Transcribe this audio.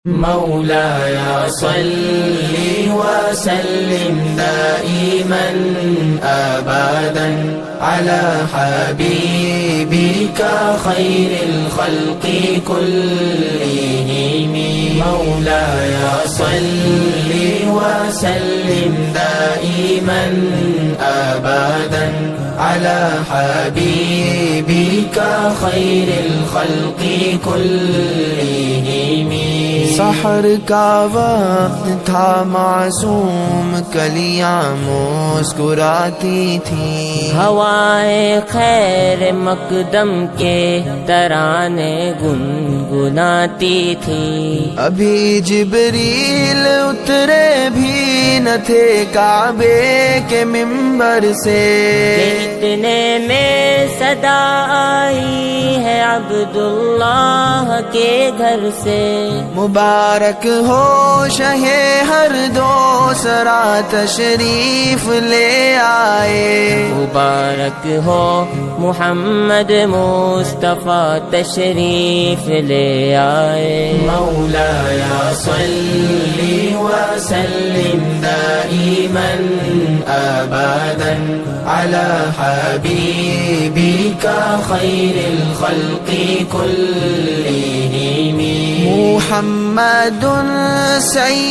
مولاي صل وسلم دائما أبدا على حبيبك خير الخلق كلهم. مولاي صل وسلم دائما أبدا على حبيبك خير الخلق كلهم. سحر کا وقت تھا معصوم کلیاں مسکراتی تھی، ہوائے خیر مقدم کے ترانے گنگناتی تھی. ابھی جبریل اترے بھی نہ تھے کعبے کے منبر سے، اتنے میں صدا آئی ہے عبداللہ کے گھر سے. مبارک ہو شہ ہر دو سرا تشریف لے آئے، مبارک ہو محمد مصطفیٰ تشریف لے آئے. مولاي صل وسلم دائما أبدا على حبيبك خير الخلق كلهم. محمد سيد